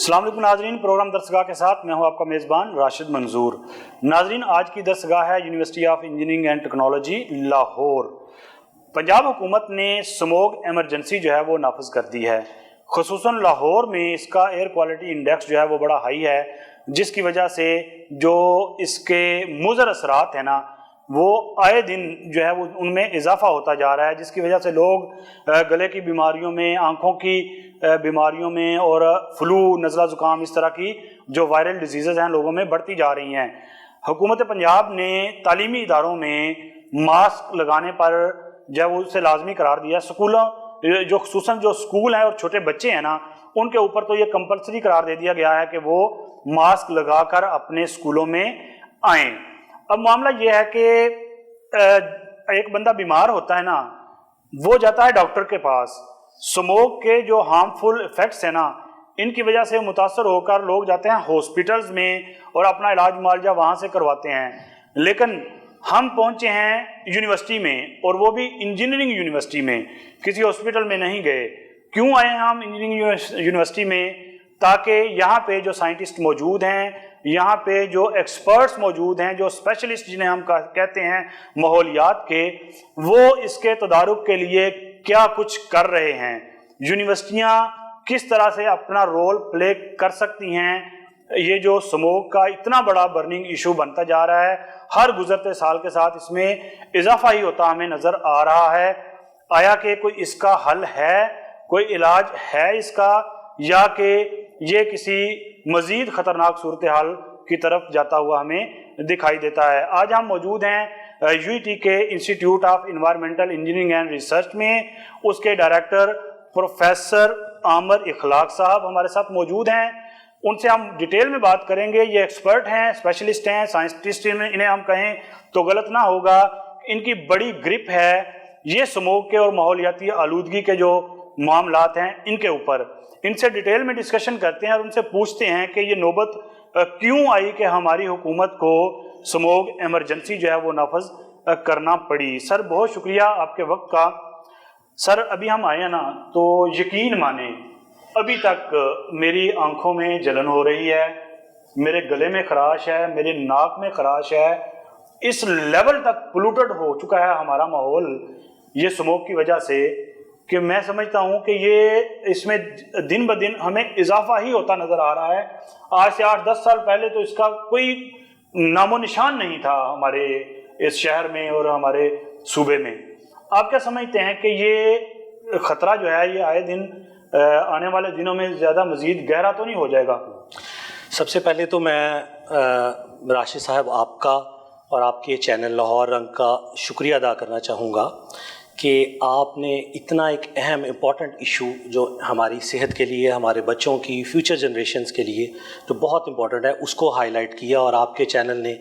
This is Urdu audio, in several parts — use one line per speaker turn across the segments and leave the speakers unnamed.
السلام علیکم ناظرین، پروگرام درسگاہ کے ساتھ میں ہوں آپ کا میزبان راشد منظور۔ ناظرین، آج کی درسگاہ ہے university of engineering and technology Lahore. Punjab حکومت نے سموگ ایمرجنسی جو ہے وہ نافذ کر دی ہے، خصوصاً لاہور میں اس کا ایئر کوالٹی انڈیکس جو ہے وہ بڑا ہائی ہے، جس کی وجہ سے جو اس کے مضر اثرات ہیں نا وہ آئے دن جو ہے وہ ان میں اضافہ ہوتا جا رہا ہے، جس کی وجہ سے لوگ گلے کی بیماریوں میں، آنکھوں کی بیماریوں میں اور فلو، نزلہ زکام، اس طرح کی جو وائرل ڈیزیزز ہیں لوگوں میں بڑھتی جا رہی ہیں۔ حکومت پنجاب نے تعلیمی اداروں میں ماسک لگانے پر جو ہے وہ اسے لازمی قرار دیا۔ سکولوں جو خصوصاً جو سکول ہیں اور چھوٹے بچے ہیں نا، ان کے اوپر تو یہ کمپلسری قرار دے دیا گیا ہے کہ وہ ماسک لگا کر اپنے سکولوں میں آئیں۔ اب معاملہ یہ ہے کہ ایک بندہ بیمار ہوتا ہے نا، وہ جاتا ہے ڈاکٹر کے پاس، سموگ کے جو ہارمفل ایفیکٹس ہیں نا ان کی وجہ سے متاثر ہو کر لوگ جاتے ہیں ہاسپٹلز میں اور اپنا علاج معالجہ وہاں سے کرواتے ہیں، لیکن ہم پہنچے ہیں یونیورسٹی میں، اور وہ بھی انجینئرنگ یونیورسٹی میں، کسی ہاسپٹل میں نہیں گئے۔ کیوں آئے ہیں ہم انجینئرنگ یونیورسٹی میں؟ تاکہ یہاں پہ جو سائنٹسٹ موجود ہیں، یہاں پہ جو ایکسپرٹس موجود ہیں، جو اسپیشلسٹ جنہیں ہم کہتے ہیں ماحولیات کے، وہ اس کے تدارک کے لیے کیا کچھ کر رہے ہیں، یونیورسٹیاں کس طرح سے اپنا رول پلے کر سکتی ہیں۔ یہ جو سموگ کا اتنا بڑا برننگ ایشو بنتا جا رہا ہے، ہر گزرتے سال کے ساتھ اس میں اضافہ ہی ہوتا ہمیں نظر آ رہا ہے۔ آیا کہ کوئی اس کا حل ہے، کوئی علاج ہے اس کا، یا کہ یہ کسی مزید خطرناک صورتحال کی طرف جاتا ہوا ہمیں دکھائی دیتا ہے؟ آج ہم موجود ہیں یو ای ٹی کے institute of environmental engineering and research میں، اس کے ڈائریکٹر پروفیسر عامر اخلاق صاحب ہمارے ساتھ موجود ہیں۔ ان سے ہم ڈیٹیل میں بات کریں گے۔ یہ ایکسپرٹ ہیں، اسپیشلسٹ ہیں، سائنٹسٹ انہیں ہم کہیں تو غلط نہ ہوگا۔ ان کی بڑی گرپ ہے یہ سموگ کے اور ماحولیاتی آلودگی کے جو معاملات ہیں ان کے اوپر۔ ان سے ڈیٹیل میں ڈسکشن کرتے ہیں اور ان سے پوچھتے ہیں کہ یہ نوبت کیوں آئی کہ ہماری حکومت کو سموگ ایمرجنسی جو ہے وہ نافذ کرنا پڑی۔ سر بہت شکریہ آپ کے وقت کا۔ سر ابھی ہم آئے ہیں نا تو یقین مانیں ابھی تک میری آنکھوں میں جلن ہو رہی ہے، میرے گلے میں خراش ہے، میرے ناک میں خراش ہے۔ اس لیول تک پولوٹڈ ہو چکا ہے ہمارا ماحول یہ سموگ کی وجہ سے کہ میں سمجھتا ہوں کہ یہ اس میں دن بدن ہمیں اضافہ ہی ہوتا نظر آ رہا ہے۔ آج سے 8-10 سال پہلے تو اس کا کوئی نام و نشان نہیں تھا ہمارے اس شہر میں اور ہمارے صوبے میں۔ آپ کیا سمجھتے ہیں کہ یہ خطرہ جو ہے یہ آئے دن آنے والے دنوں میں زیادہ مزید گہرا تو نہیں ہو جائے گا؟
سب سے پہلے تو میں راشد صاحب آپ کا اور آپ کے چینل لاہور رنگ کا شکریہ ادا کرنا چاہوں گا کہ آپ نے اتنا ایک اہم امپورٹنٹ ایشو جو ہماری صحت کے لیے، ہمارے بچوں کی فیوچر جنریشنز کے لیے جو بہت امپورٹنٹ ہے اس کو ہائی لائٹ کیا، اور آپ کے چینل نے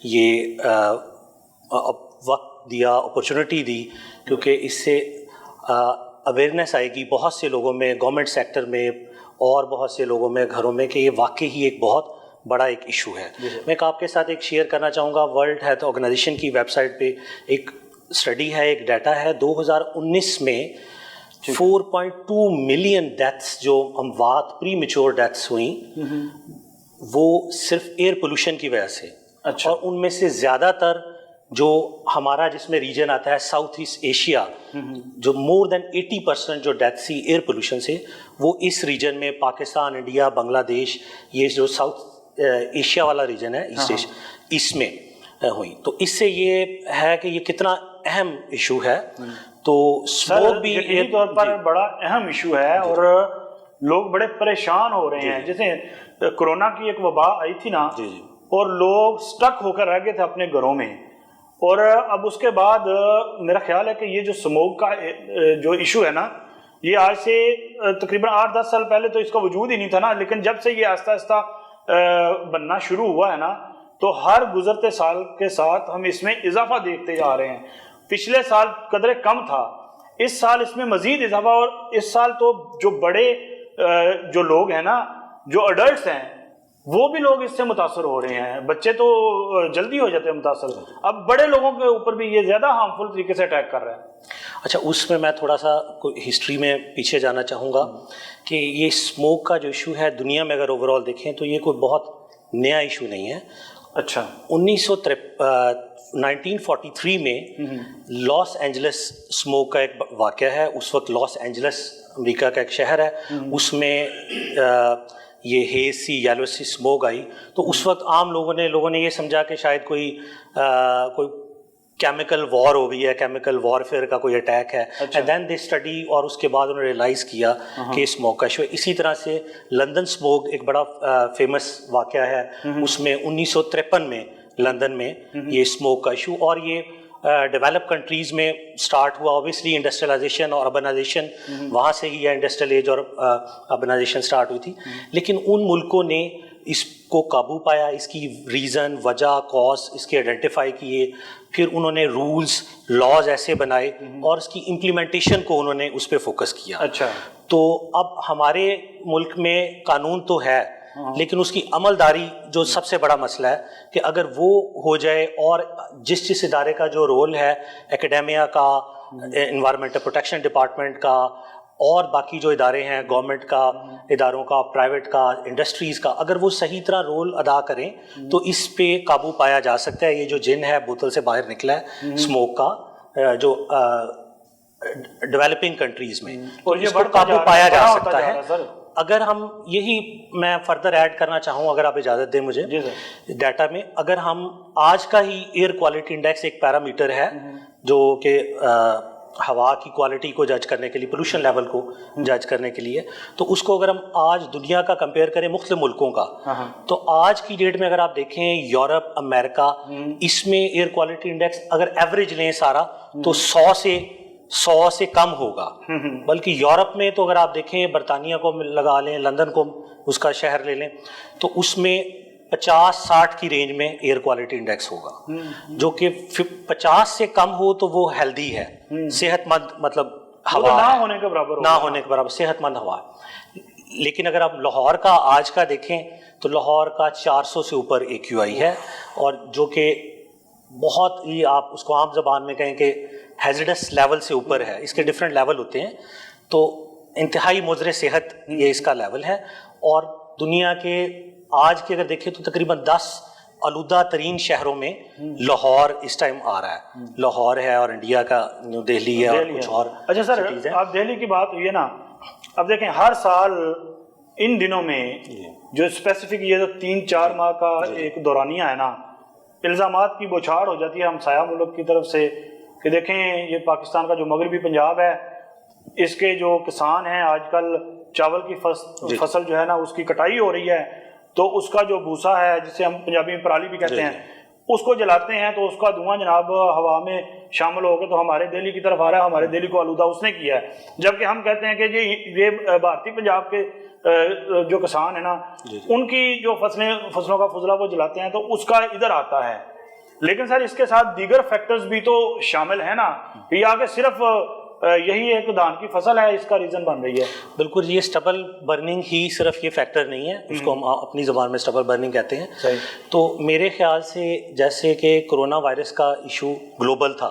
یہ وقت دیا، اپرچونٹی دی، کیونکہ اس سے اویئرنیس آئے گی بہت سے لوگوں میں، گورنمنٹ سیکٹر میں اور بہت سے لوگوں میں، گھروں میں، کہ یہ واقعی ہی ایک بہت بڑا ایک ایشو ہے۔ میں آپ کے ساتھ ایک شیئر کرنا چاہوں گا، ورلڈ ہیلتھ آرگنائزیشن کی ویب سائٹ پہ ایک اسٹڈی ہے، ایک ڈیٹا ہے، 2019 میں 4.2 ملین ڈیتھس جو اموات پری میچور ڈیتھس ہوئیں وہ صرف ایئر پولوشن کی وجہ سے، اور ان میں سے زیادہ تر جو ہمارا جس میں ریجن آتا ہے ساؤتھ ایسٹ ایشیا، جو مور دین 80% جو ڈیتھ سی ایئر پولوشن سے، وہ اس ریجن میں پاکستان، انڈیا، بنگلہ دیش، یہ جو ساؤتھ ایشیا والا ریجن ہے ایسٹ ایشیا، اس میں ہوئی۔ تو اس سے یہ ہے کہ یہ کتنا اہم ایشو ہے۔ تو اسموگ بھی
یقینی طور پر بڑا اہم ایشو ہے، اور لوگ بڑے پریشان ہو رہے ہیں۔ جیسے کرونا کی ایک وبا آئی تھی نا، اور لوگ سٹک ہو کر رہ گئے تھے اپنے گھروں میں، اور اب اس کے بعد میرا خیال ہے کہ یہ جو سموگ کا جو ایشو ہے نا، یہ آج سے تقریباً 8-10 سال پہلے تو اس کا وجود ہی نہیں تھا نا، لیکن جب سے یہ آہستہ آہستہ بننا شروع ہوا ہے نا تو ہر گزرتے سال کے ساتھ ہم اس میں اضافہ دیکھتے جا رہے ہیں۔ پچھلے سال قدرے کم تھا، اس سال اس میں مزید اضافہ، اور اس سال تو جو بڑے جو لوگ ہیں نا، جو اڈلٹس ہیں، وہ بھی لوگ اس سے متاثر ہو رہے ہیں۔ بچے تو جلدی ہو جاتے ہیں متاثر، اب بڑے لوگوں کے اوپر بھی یہ زیادہ ہارمفل طریقے سے اٹیک کر رہا ہے۔
اچھا، اس میں تھوڑا سا ہسٹری میں پیچھے جانا چاہوں گا کہ یہ اسموک کا جو ایشو ہے دنیا میں اگر اوور آل دیکھیں تو یہ کوئی بہت نیا ایشو نہیں ہے.
اچھا.
1943 میں لاس اینجلس اسموک کا ایک واقعہ ہے. اس وقت لاس اینجلس امریکہ کا ایک شہر ہے, اس میں یہ ہیز سی یلو سی اسموک آئی. تو اس وقت عام لوگوں نے یہ سمجھا کہ شاید کوئی کیمیکل وار ہو گئی ہے, کیمیکل وارفیئر کا کوئی اٹیک ہے. اینڈ دین دے اسٹڈی, اور اس کے بعد انہوں نے ریئلائز کیا کہ اسموک کا ایشو ہے. اسی طرح سے لندن اسموک ایک بڑا فیمس واقعہ ہے, اس میں 1953 میں لندن میں یہ اسموک کا ایشو, اور یہ ڈیولپ کنٹریز میں اسٹارٹ ہوا. اوبیسلی انڈسٹریلائزیشن اور اربنائزیشن وہاں سے ہی ہے, انڈسٹریل ایج اور اربنائزیشن اسٹارٹ ہوئی تھی. لیکن ان ملکوں نے اس کو قابو پایا, اس کی ریزن, وجہ, کاز اس کے آئیڈینٹیفائی کیے, پھر انہوں نے رولز, لاز ایسے بنائے اور اس کی امپلیمنٹیشن کو انہوں نے اس پہ فوکس کیا.
اچھا.
تو اب ہمارے ملک میں قانون تو ہے, لیکن اس کی عمل داری جو سب سے بڑا مسئلہ ہے کہ اگر وہ ہو جائے, اور جس ادارے کا جو رول ہے, اکیڈیمیا کا, انوائرمنٹل پروٹیکشن ڈپارٹمنٹ کا, اور باقی جو ادارے ہیں گورنمنٹ کا, اداروں کا, پرائیویٹ کا, انڈسٹریز کا, اگر وہ صحیح طرح رول ادا کریں تو اس پہ قابو پایا جا سکتا ہے. یہ جو جن ہے بوتل سے باہر نکلا ہے اسموک کا, جو ڈیولپنگ کنٹریز میں, اور اس پر قابو پایا جا سکتا ہے. اگر ہم یہی میں فردر ایڈ کرنا چاہوں, اگر آپ اجازت دیں مجھے ڈیٹا میں, اگر ہم آج کا ہی ایئر کوالٹی انڈیکس ایک پیرامیٹر ہے جو کہ ہوا کی کوالٹی کو جج کرنے کے لیے, پولوشن لیول کو جج کرنے کے لیے, تو اس کو اگر ہم آج دنیا کا کمپیئر کریں مختلف ملکوں کا, تو آج کی ڈیٹ میں اگر آپ دیکھیں یورپ, امریکہ, اس میں ایئر کوالٹی انڈیکس اگر ایوریج لیں سارا تو 100 سے کم ہوگا. بلکہ یورپ میں تو اگر آپ دیکھیں برطانیہ کو لگا لیں, لندن کو اس کا شہر لے لیں, تو اس میں 50-60 کی رینج میں ایئر کوالٹی انڈیکس ہوگا, جو کہ 50 سے کم ہو تو وہ ہیلدی ہے, صحت مند, مطلب ہوا
نہ ہونے کے برابر
صحت مند ہوا. لیکن اگر آپ لاہور کا آج کا دیکھیں تو لاہور کا 400 سے اوپر AQI ہے, اور جو کہ بہت ہی, آپ اس کو عام زبان میں کہیں کہ ہیزڈس لیول سے اوپر ہے. اس کے ڈفرینٹ لیول ہوتے ہیں, تو انتہائی مضر صحت یہ اس کا لیول ہے. اور دنیا کے آج کے اگر دیکھیں تو تقریباً 10 آلودہ ترین شہروں میں لاہور اس ٹائم آ رہا ہے. لاہور ہے, اور انڈیا کا نیو دہلی ہے, اور کچھ اور.
اچھا سر, آپ دہلی کی بات ہوئی ہے نا, اب دیکھیں ہر سال ان دنوں میں جو اسپیسیفک یہ جو 3-4 ماہ کا ایک دورانیہ ہے نا, الزامات کی بوچھاڑ ہو جاتی ہے ہمسایہ ملک کی طرف سے کہ دیکھیں یہ پاکستان کا جو مغربی پنجاب ہے, اس کے جو کسان ہیں آج کل چاول کی فصل جو ہے نا اس کی کٹائی ہو رہی ہے, تو اس کا جو بھوسا ہے جسے ہم پنجابی میں پرالی بھی کہتے ہیں, اس کو جلاتے ہیں تو اس کا دھواں جناب ہوا میں شامل ہو کے تو ہمارے دہلی کی طرف آ رہا ہے, ہمارے دہلی کو آلودہ اس نے کیا ہے. جبکہ ہم کہتے ہیں کہ یہ بھارتی پنجاب کے جو کسان ہیں نا, ان کی جو فصلوں کا فضلہ وہ جلاتے ہیں تو اس کا ادھر آتا ہے. لیکن سر اس کے ساتھ دیگر فیکٹرز بھی تو شامل ہیں نا, یا کہ صرف یہی ایک دھان کی فصل ہے اس کا ریزن بن رہی ہے؟
بالکل, یہ اسٹبل برننگ ہی صرف یہ فیکٹر نہیں ہے, اس کو ہم اپنی زبان میں اسٹبل برننگ کہتے ہیں. تو میرے خیال سے جیسے کہ کرونا وائرس کا ایشو گلوبل تھا,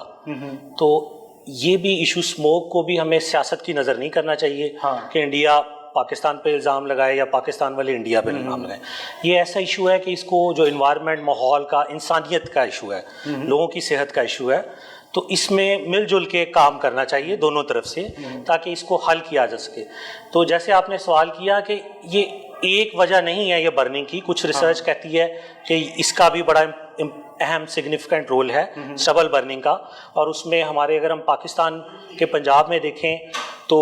تو یہ بھی ایشو اسموک کو بھی ہمیں سیاست کی نظر نہیں کرنا چاہیے کہ انڈیا پاکستان پہ الزام لگائے یا پاکستان والے انڈیا پہ الزام لگائے. یہ ایسا ایشو ہے کہ اس کو جو انوائرمنٹ, ماحول کا, انسانیت کا ایشو ہے, لوگوں کی صحت کا ایشو ہے, تو اس میں مل جل کے کام کرنا چاہیے دونوں طرف سے تاکہ اس کو حل کیا جا سکے. تو جیسے آپ نے سوال کیا کہ یہ ایک وجہ نہیں ہے یہ برننگ کی, کچھ ریسرچ کہتی ہے کہ اس کا بھی بڑا اہم سگنیفیکنٹ رول ہے اسٹبل برننگ کا. اور اس میں ہمارے اگر ہم پاکستان کے پنجاب میں دیکھیں تو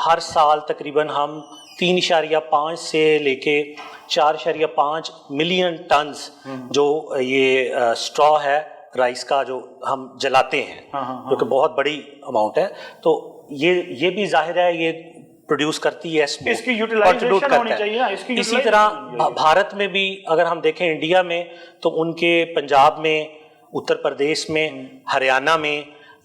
ہر سال تقریباً ہم 3.5 سے لے کے 4.5 ملین ٹنز جو یہ اسٹرا ہے رائس کا جو ہم جلاتے ہیں, جو کہ بہت بڑی اماؤنٹ ہے. تو یہ بھی ظاہر ہے یہ پروڈیوس کرتی ہے,
اس کی یوٹیلائزیشن ہونی چاہیے نا.
اسی طرح بھارت میں بھی اگر ہم دیکھیں انڈیا میں, تو ان کے پنجاب میں, اتر پردیش میں, ہریانہ میں,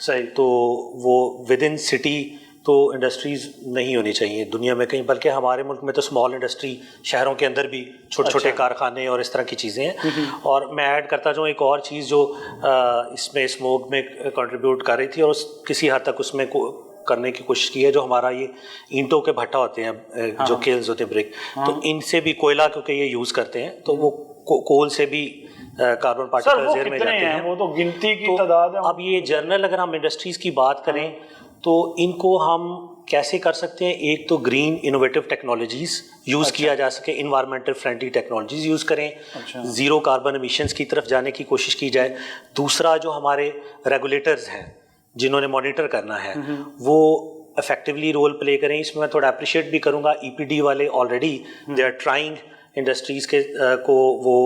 صحیح.
تو وہ ود ان سٹی تو انڈسٹریز نہیں ہونی چاہیے دنیا میں کہیں، بلکہ ہمارے ملک میں تو اسمال انڈسٹری شہروں کے اندر بھی چھوٹے چھوٹے کارخانے اور اس طرح کی چیزیں ہیں. اور میں ایڈ کرتا جاؤں ایک اور چیز جو اس میں اسموگ میں کنٹریبیوٹ کر رہی تھی اور کسی حد تک اس میں کرنے کی کوشش کی ہے، جو ہمارا یہ اینٹوں کے بھٹا ہوتے ہیں جو کیلز ہوتے ہیں برک، تو ان سے بھی کوئلہ کیونکہ یہ یوز کرتے ہیں تو وہ کول سے بھی کاربن پارٹیکل زیر میں جاتے ہیں.
وہ تو گنتی کی تعداد ہے.
اب یہ جرنل اگر ہم انڈسٹریز کی بات کریں تو ان کو ہم کیسے کر سکتے ہیں؟ ایک تو گرین انوویٹو ٹیکنالوجیز یوز کیا جا سکے، انوائرمنٹل فرینڈلی ٹیکنالوجیز یوز کریں، زیرو کاربن ایمیشنز کی طرف جانے کی کوشش کی جائے. دوسرا جو ہمارے ریگولیٹرز ہیں جنہوں نے مانیٹر کرنا ہے وہ افیکٹولی رول پلے کریں. اس میں میں تھوڑا اپریشیٹ بھی کروں گا، ای پی ڈی والے already they are trying industries کے کو وہ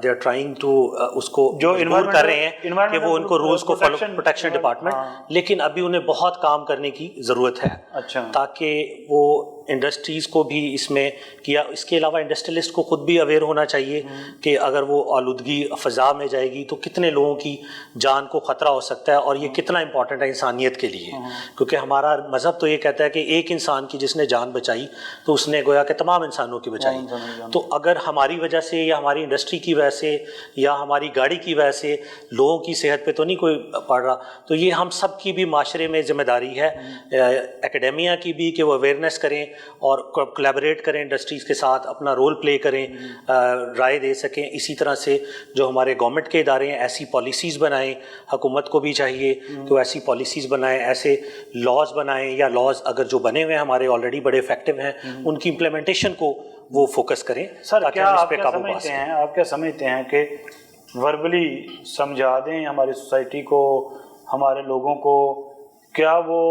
دے آر ٹرائنگ ٹو اس کو
جو
مجبور کر رہے ہیں کہ وہ ان کو رولز کو فالو، پروٹیکشن ڈپارٹمنٹ، لیکن ابھی انہیں بہت کام کرنے کی ضرورت ہے تاکہ وہ انڈسٹریز کو بھی اس میں کیا. اس کے علاوہ انڈسٹریلسٹ کو خود بھی اویئر ہونا چاہیے کہ اگر وہ آلودگی فضا میں جائے گی تو کتنے لوگوں کی جان کو خطرہ ہو سکتا ہے اور یہ کتنا امپورٹنٹ ہے انسانیت کے لیے. کیونکہ ہمارا مذہب تو یہ کہتا ہے کہ ایک انسان کی جس نے جان بچائی تو اس نے گویا کہ تمام انسانوں کی بچائی. تو اگر ہماری وجہ سے یا ہماری انڈسٹری کی وجہ سے یا ہماری گاڑی کی وجہ سے لوگوں کی صحت پہ تو نہیں کوئی پڑ رہا، تو یہ ہم سب کی بھی معاشرے میں ذمہ داری ہے، اکیڈیمیا کی بھی، کہ وہ اویئرنیس کریں اور کولیبریٹ کریں انڈسٹریز کے ساتھ، اپنا رول پلے کریں، رائے دے سکیں. اسی طرح سے جو ہمارے گورنمنٹ کے ادارے ہیں ایسی پالیسیز بنائیں، حکومت کو بھی چاہیے کہ وہ ایسی پالیسیز بنائیں، ایسے لاز بنائیں، یا لاز اگر جو بنے ہوئے ہیں ہمارے آلریڈی بڑے افیکٹو ہیں ان کی امپلیمنٹیشن کو وہ فوکس کریں.
سر کیا آپ کیا سمجھتے ہیں کہ وربلی سمجھا دیں ہماری سوسائٹی کو، ہمارے لوگوں کو، کیا وہ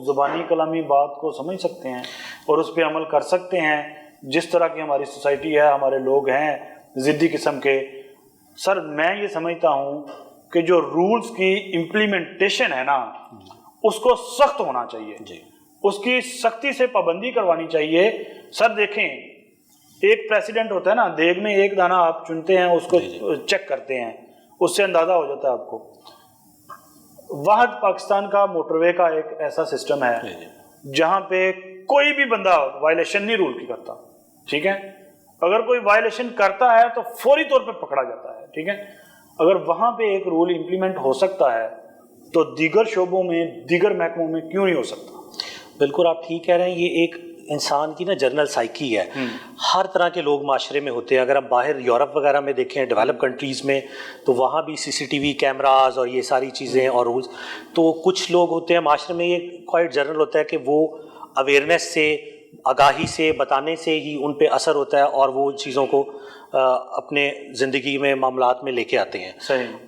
زبانی کلامی بات کو سمجھ سکتے ہیں اور اس پہ عمل کر سکتے ہیں؟ جس طرح کی ہماری سوسائٹی ہے، ہمارے لوگ ہیں ضدی قسم کے. سر میں یہ سمجھتا ہوں کہ جو رولز کی امپلیمنٹیشن ہے نا اس کو سخت ہونا چاہیے، اس کی سختی سے پابندی کروانی چاہیے. سر دیکھیں ایک پریسیڈنٹ ہوتا ہے نا، دیگ میں ایک دانہ آپ چنتے ہیں، اس کو چیک کرتے ہیں، اس سے اندازہ ہو جاتا ہے آپ کو. واحد پاکستان کا موٹر وے کا ایک ایسا سسٹم ہے جہاں پہ کوئی بھی بندہ وائلیشن نہیں رول کی کرتا، ٹھیک ہے؟ اگر کوئی وائلیشن کرتا ہے تو فوری طور پہ پکڑا جاتا ہے، ٹھیک ہے؟ اگر وہاں پہ ایک رول امپلیمنٹ ہو سکتا ہے تو دیگر شعبوں میں، دیگر محکموں میں کیوں نہیں ہو سکتا؟
بالکل آپ ٹھیک کہہ رہے ہیں. یہ ایک انسان کی نا جنرل سائیکی ہے، ہر طرح کے لوگ معاشرے میں ہوتے ہیں. اگر ہم باہر یورپ وغیرہ میں دیکھیں، ڈیولپ کنٹریز میں، تو وہاں بھی سی سی ٹی وی کیمراز اور یہ ساری چیزیں اور رولز. تو کچھ لوگ ہوتے ہیں معاشرے میں، یہ کوائٹ جنرل ہوتا ہے کہ وہ اویئرنیس سے، آگاہی سے، بتانے سے ہی ان پہ اثر ہوتا ہے اور وہ چیزوں کو اپنے زندگی میں، معاملات میں لے کے آتے ہیں.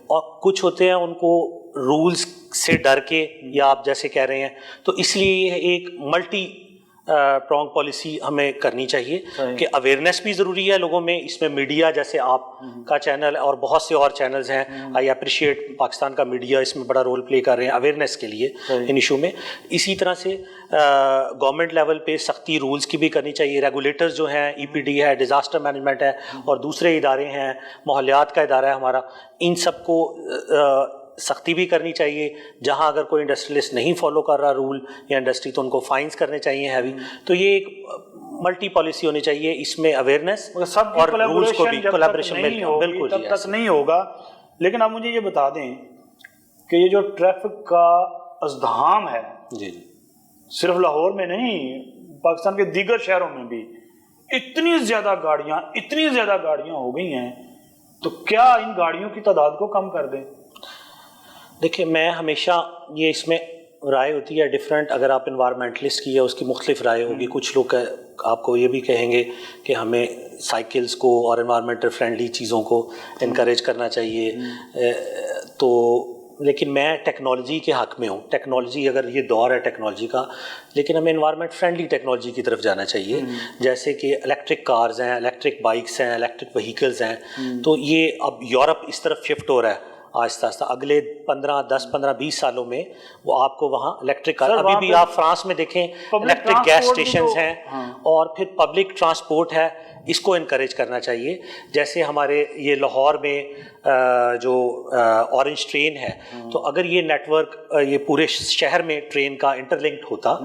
اور کچھ ہوتے ہیں ان کو رولز سے ڈر کے، یا آپ جیسے کہہ رہے ہیں، تو اس لیے یہ ایک ملٹی پرونگ پالیسی ہمیں کرنی چاہیے کہ اویئرنیس بھی ضروری ہے لوگوں میں. اس میں میڈیا جیسے آپ کا چینل اور بہت سے اور چینلز ہیں، آئی اپریشیٹ پاکستان کا میڈیا اس میں بڑا رول پلے کر رہے ہیں اویئرنیس کے لیے ان ایشو میں. اسی طرح سے گورنمنٹ لیول پہ سختی رولز کی بھی کرنی چاہیے. ریگولیٹرز جو ہیں، ای پی ڈی ہے، ڈیزاسٹر مینجمنٹ ہے، اور دوسرے ادارے ہیں، ماحولیات کا ادارہ ہے ہمارا، ان سب کو سختی بھی کرنی چاہیے. جہاں اگر کوئی انڈسٹریلسٹ نہیں فالو کر رہا رول یا انڈسٹری، تو ان کو فائنس کرنے چاہیے ہیوی. تو یہ ایک ملٹی پالیسی ہونی چاہیے، اس میں اویئرنیس اور رولز کو بھی کولیبریشن بالکل
تب تک نہیں ہوگا. لیکن آپ مجھے یہ بتا دیں کہ یہ جو ٹریفک کا ازدحام ہے، صرف لاہور میں نہیں، پاکستان کے دیگر شہروں میں بھی اتنی زیادہ گاڑیاں ہو گئی ہیں، تو کیا ان گاڑیوں کی تعداد کو کم کر دیں؟
دیکھیں میں ہمیشہ یہ اس میں رائے ہوتی ہے ڈفرینٹ. اگر آپ انوائرمنٹلسٹ کی ہے اس کی مختلف رائے ہوگی. کچھ لوگ آپ کو یہ بھی کہیں گے کہ ہمیں سائیکلز کو اور انوائرمنٹل فرینڈلی چیزوں کو انکریج کرنا چاہیے. تو لیکن میں ٹیکنالوجی کے حق میں ہوں. ٹیکنالوجی، اگر یہ دور ہے ٹیکنالوجی کا، لیکن ہمیں انوائرمنٹ فرینڈلی ٹیکنالوجی کی طرف جانا چاہیے. جیسے کہ الیکٹرک کارز ہیں، الیکٹرک بائکس ہیں، الیکٹرک وہیکلز ہیں. تو یہ اب یورپ اس طرف شفٹ ہو رہا ہے آہستہ آہستہ. اگلے 10-15-20 سالوں میں وہ آپ کو وہاں الیکٹرک کار، ابھی بھی آپ فرانس میں دیکھیں الیکٹرک گیس اسٹیشنز ہیں، اور پھر پبلک ٹرانسپورٹ ہے، اس کو انکریج کرنا چاہیے. جیسے ہمارے یہ لاہور میں جو اورنج ٹرین ہے، تو اگر یہ نیٹ ورک یہ پورے شہر میں ٹرین کا انٹر لنکڈ ہوتا،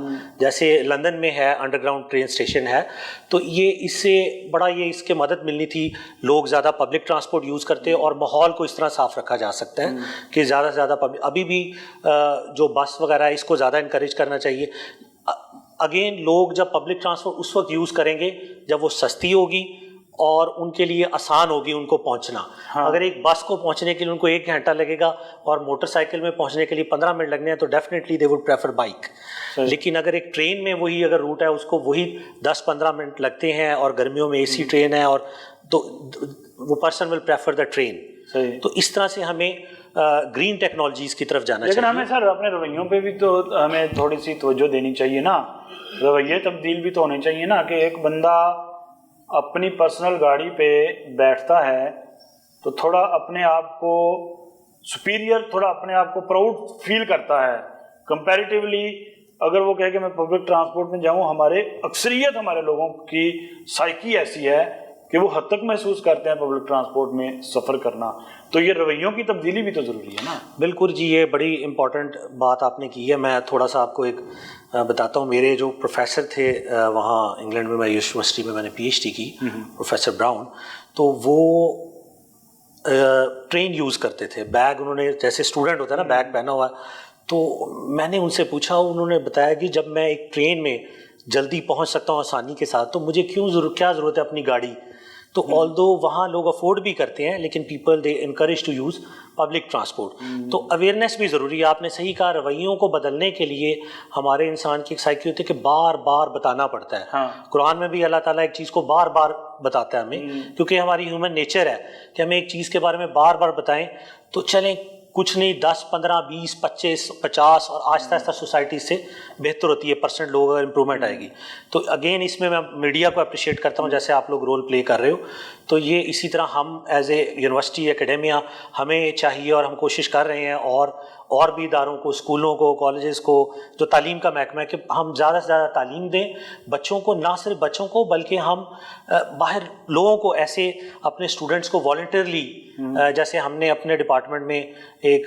جیسے لندن میں ہے انڈر گراؤنڈ ٹرین اسٹیشن ہے، تو یہ اس سے بڑا یہ اس کے مدد ملنی تھی، لوگ زیادہ پبلک ٹرانسپورٹ یوز کرتے اور ماحول کو اس طرح صاف رکھا جا سکتا ہے کہ زیادہ سے زیادہ ابھی بھی جو بس وغیرہ ہے اس کو زیادہ انکریج کرنا چاہیے۔ اگین لوگ جب پبلک ٹرانسپورٹ اس وقت یوز کریں گے جب وہ سستی ہوگی اور ان کے لیے آسان ہوگی ان کو پہنچنا۔ اگر ایک بس کو پہنچنے کے لیے ان کو 1 گھنٹہ لگے گا اور موٹر سائیکل میں پہنچنے کے لیے 15 منٹ لگنے ہیں تو definitely they would prefer bike. لیکن اگر ایک ٹرین میں وہی اگر روٹ ہے اس کو وہی 10-15 منٹ لگتے ہیں اور گرمیوں میں اے سی ٹرین ہے اور تو وہ person will prefer the train. تو اس طرح سے ہمیں گرین ٹیکنالوجیز کی طرف جانا چاہیے۔
لیکن ہمیں سر اپنے رویوں پہ بھی تو ہمیں تھوڑی سی توجہ دینی چاہیے نا، رویے تبدیل بھی تو ہونے چاہیے نا، کہ ایک بندہ اپنی پرسنل گاڑی پہ بیٹھتا ہے تو تھوڑا اپنے آپ کو سپیریئر، تھوڑا اپنے آپ کو پراؤڈ فیل کرتا ہے کمپیریٹیولی۔ اگر وہ کہے کہ میں پبلک ٹرانسپورٹ میں جاؤں، ہمارے اکثریت ہمارے لوگوں کی سائیکی ایسی ہے کہ وہ حد تک محسوس کرتے ہیں پبلک ٹرانسپورٹ میں سفر کرنا، تو یہ رویوں کی تبدیلی بھی تو ضروری ہے نا۔
بالکل جی، یہ بڑی امپورٹنٹ بات آپ نے کی ہے۔ میں تھوڑا سا آپ کو ایک بتاتا ہوں، میرے جو پروفیسر تھے وہاں انگلینڈ میں، میں یونیورسٹی میں نے پی ایچ ڈی کی، پروفیسر براؤن، تو وہ ٹرین یوز کرتے تھے، بیگ انہوں نے جیسے اسٹوڈنٹ ہوتا ہے نا بیگ پہنا ہوا، تو میں نے ان سے پوچھا، انہوں نے بتایا کہ جب میں ایک ٹرین میں جلدی پہنچ سکتا ہوں آسانی کے ساتھ تو مجھے کیا ضرورت ہے اپنی گاڑی۔ تو آلدو وہاں لوگ افورڈ بھی کرتے ہیں لیکن people they encourage to use public transport. تو اویئرنیس بھی ضروری ہے۔ آپ نے صحیح کہا، رویوں کو بدلنے کے لیے ہمارے انسان کی ایک سائیکی ہوتی ہے کہ بار بار بتانا پڑتا ہے۔ قرآن میں بھی اللہ تعالیٰ ایک چیز کو بار بار بتاتا ہے ہمیں، کیونکہ ہماری ہیومن نیچر ہے کہ ہمیں ایک چیز کے بارے میں بار بار بتائیں تو چلیں کچھ نہیں 10 15 20 25 50 اور آہستہ آہستہ سوسائٹی سے بہتر ہوتی ہے، پرسنٹ لوگ اگر امپرومنٹ آئے گی۔ تو اگین اس میں میڈیا کو اپریشیٹ کرتا ہوں، جیسے آپ لوگ رول پلے کر رہے ہو، تو یہ اسی طرح ہم ایز اے یونیورسٹی اکیڈیمیا ہمیں چاہیے اور ہم کوشش کر رہے ہیں، اور بھی اداروں کو، اسکولوں کو، کالجز کو، جو تعلیم کا محکمہ ہے، کہ ہم زیادہ سے زیادہ تعلیم دیں بچوں کو، نہ صرف بچوں کو بلکہ ہم باہر لوگوں کو ایسے اپنے اسٹوڈنٹس کو والنٹیرلی، جیسے ہم نے اپنے ڈپارٹمنٹ میں ایک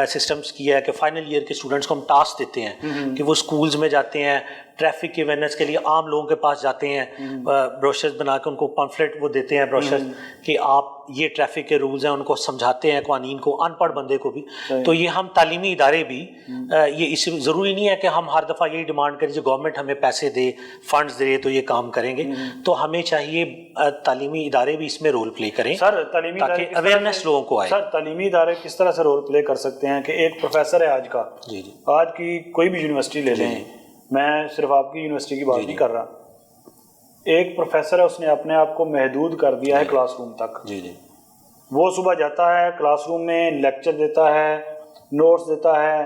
سسٹمس کیا ہے کہ فائنل ایئر کے اسٹوڈنٹس کو ہم ٹاسک دیتے ہیں کہ وہ اسکولز میں جاتے ہیں، ٹریفک کی اویئرنیس کے لیے عام لوگوں کے پاس جاتے ہیں، بروشرز بنا کے ان کو پمفلٹ وہ دیتے ہیں بروشرز کہ آپ یہ ٹریفک کے رولز ہیں، ان کو سمجھاتے ہیں قوانین کو، ان پڑھ بندے کو بھی۔ تو یہ ہم تعلیمی ادارے بھی، یہ اس ضروری نہیں ہے کہ ہم ہر دفعہ یہی ڈیمانڈ کریں کہ گورنمنٹ ہمیں پیسے دے، فنڈز دے تو یہ کام کریں گے، تو ہمیں چاہیے تعلیمی ادارے بھی اس میں رول پلے کریں تاکہ اویئرنیس لوگوں کو آئے۔
سر تعلیمی ادارے کس طرح سے رول پلے کر سکتے ہیں کہ ایک پروفیسر ہے آج کا، آج کی کوئی بھی یونیورسٹی لے لیں، میں صرف آپ کی یونیورسٹی کی بات نہیں کر رہا، ایک پروفیسر ہے، اس نے اپنے آپ کو محدود کر دیا ہے کلاس روم تک۔ وہ صبح جاتا ہے کلاس روم میں، لیکچر دیتا ہے، نوٹس دیتا ہے،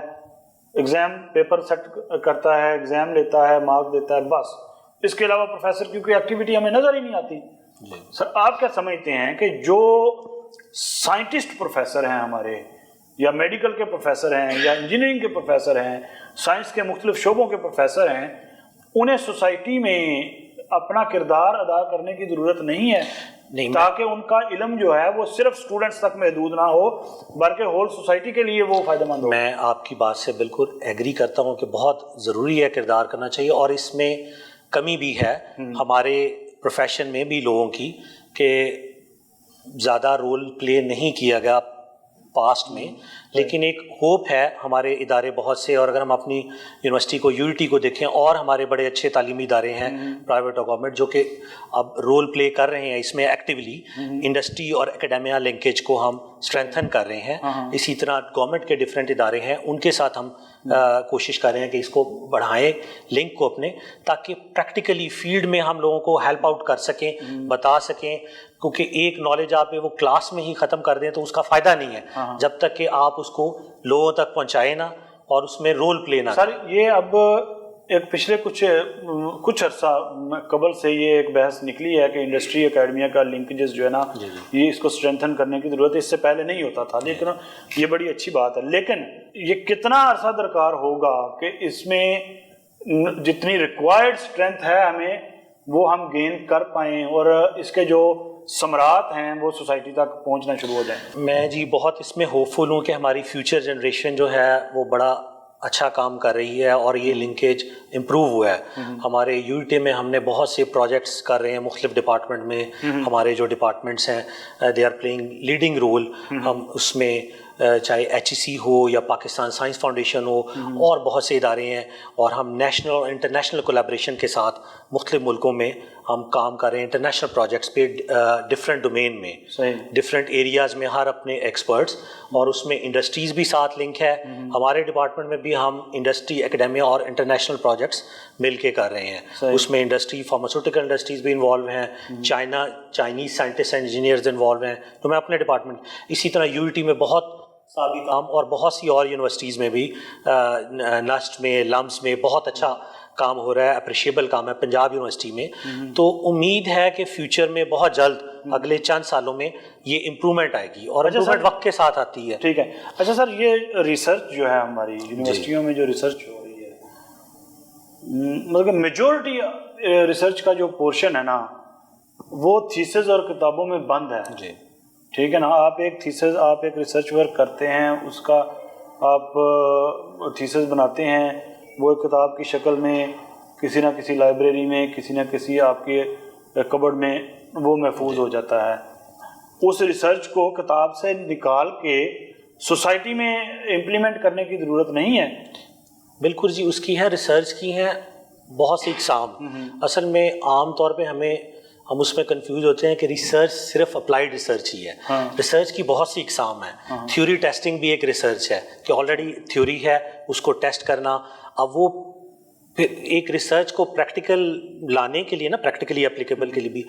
ایگزام پیپر سیٹ کرتا ہے، ایگزام لیتا ہے، مارک دیتا ہے، بس اس کے علاوہ پروفیسر کی کوئی ایکٹیویٹی ہمیں نظر ہی نہیں آتی۔ سر آپ کیا سمجھتے ہیں کہ جو سائنٹسٹ پروفیسر ہیں ہمارے، یا میڈیکل کے پروفیسر ہیں، یا انجینئرنگ کے پروفیسر ہیں، سائنس کے مختلف شعبوں کے پروفیسر ہیں، انہیں سوسائٹی میں اپنا کردار ادا کرنے کی ضرورت نہیں ہے تاکہ ان کا علم جو ہے وہ صرف اسٹوڈنٹس تک محدود نہ ہو بلکہ ہول سوسائٹی کے لیے وہ فائدہ مند ہو؟
میں آپ کی بات سے بالکل ایگری کرتا ہوں کہ بہت ضروری ہے کردار کرنا چاہیے، اور اس میں کمی بھی ہے ہمارے پروفیشن میں بھی لوگوں کی کہ زیادہ رول پلے نہیں کیا گیا پاسٹ میں، لیکن ایک ہوپ ہے ہمارے ادارے بہت سے، اور اگر ہم اپنی یونیورسٹی کو، یوٹی کو دیکھیں، اور ہمارے بڑے اچھے تعلیمی ادارے ہیں پرائیویٹ اور گورنمنٹ جو کہ اب رول پلے کر رہے ہیں اس میں ایکٹیولی، انڈسٹری اور اکیڈیمیا لنکیج کو ہم اسٹرینتھن کر رہے ہیں۔ اسی طرح گورنمنٹ کے ڈفرینٹ ادارے ہیں، ان کے ساتھ ہم کوشش کر رہے ہیں کہ اس کو بڑھائیں لنک کو اپنے، تاکہ پریکٹیکلی فیلڈ میں ہم لوگوں کو ہیلپ آؤٹ کر سکیں، بتا سکیں، کیونکہ ایک نالج آپ وہ کلاس میں ہی ختم کر دیں تو اس کا فائدہ نہیں ہے جب تک کہ آپ اس کو لوگوں تک پہنچائیں نا اور اس میں رول پلے نہ
سر یہ اب ایک پچھلے کچھ عرصہ قبل سے یہ ایک بحث نکلی ہے کہ انڈسٹری اکیڈمیا کا لنکیجز جو ہے نا یہ اس کو اسٹرینتھن کرنے کی ضرورت ہے، اس سے پہلے نہیں ہوتا تھا، لیکن یہ بڑی اچھی بات ہے۔ لیکن یہ کتنا عرصہ درکار ہوگا کہ اس میں جتنی ریکوائرڈ اسٹرینتھ ہے ہمیں وہ ہم گین کر پائیں، اور اس کے جو ثمرات ہیں وہ سوسائٹی تک پہنچنا شروع ہو جائیں؟
میں جی بہت اس میں ہوپ فل ہوں کہ ہماری فیوچر جنریشن جو ہے وہ بڑا اچھا کام کر رہی ہے اور یہ لنکیج امپروو ہوا ہے. ہمارے یو ٹی میں ہم نے بہت سے پروجیکٹس کر رہے ہیں مختلف ڈپارٹمنٹ میں. ہمارے جو ڈپارٹمنٹس ہیں they are playing leading role. ہم اس میں چاہے ایچ ای سی ہو یا پاکستان سائنس فاؤنڈیشن ہو اور بہت سے ادارے ہیں, اور ہم نیشنل اور انٹرنیشنل کولیبریشن کے ساتھ مختلف ملکوں میں ہم کام کر رہے ہیں انٹرنیشنل پروجیکٹس پہ ڈفرینٹ ڈومین میں, ڈفرینٹ ایریاز میں, ہر اپنے ایکسپرٹس. اور اس میں انڈسٹریز بھی ساتھ لنک ہے. ہمارے ڈپارٹمنٹ میں بھی ہم انڈسٹری, اکیڈیمیا اور انٹرنیشنل پروجیکٹس مل کے کر رہے ہیں. اس میں انڈسٹری, فارماسیوٹیکل انڈسٹریز بھی انوالو ہیں, Chinese scientist and engineers involve ہیں. تو میں اپنے ڈپارٹمنٹ, اسی طرح یو ٹی میں بہت سابق کام, اور بہت سی اور یونیورسٹیز میں بھی, نسٹ میں, لمس میں بہت اچھا کام ہو رہا ہے, اپریشیبل کام ہے پنجاب یونیورسٹی میں. تو امید ہے کہ فیوچر میں بہت جلد اگلے چند سالوں میں یہ امپرومنٹ آئے گی, اور امپرومنٹ وقت کے ساتھ آتی ہے.
ٹھیک ہے. اچھا سر, یہ ریسرچ جو ہے ہماری یونیورسٹیوں میں جو ریسرچ ہو رہی ہے, مطلب میجورٹی ریسرچ کا جو پورشن ہے نا وہ تھیسز اور کتابوں میں بند ہے.
جی
ٹھیک ہے نا. آپ ایک تھیسز, آپ ایک ریسرچ ورک کرتے ہیں, اس کا آپ تھیسز بناتے ہیں, وہ ایک کتاب کی شکل میں کسی نہ کسی لائبریری میں, کسی نہ کسی آپ کے کبڈ میں وہ محفوظ ہو جاتا ہے. اس ریسرچ کو کتاب سے نکال کے سوسائٹی میں امپلیمنٹ کرنے کی ضرورت نہیں ہے.
بالکل جی, اس کی ہے, ریسرچ کی ہیں بہت سی اقسام. اصل میں عام طور پہ ہم اس میں کنفیوز ہوتے ہیں کہ ریسرچ صرف اپلائیڈ ریسرچ ہی ہے. ریسرچ کی بہت سی اقسام ہیں. تھیوری ٹیسٹنگ بھی ایک ریسرچ ہے کہ آلریڈی تھیوری ہے, اس کو ٹیسٹ کرنا. اب وہ پھر ایک ریسرچ کو پریکٹیکل لانے کے لیے نا, پریکٹیکلی اپلیکیبل کے لیے بھی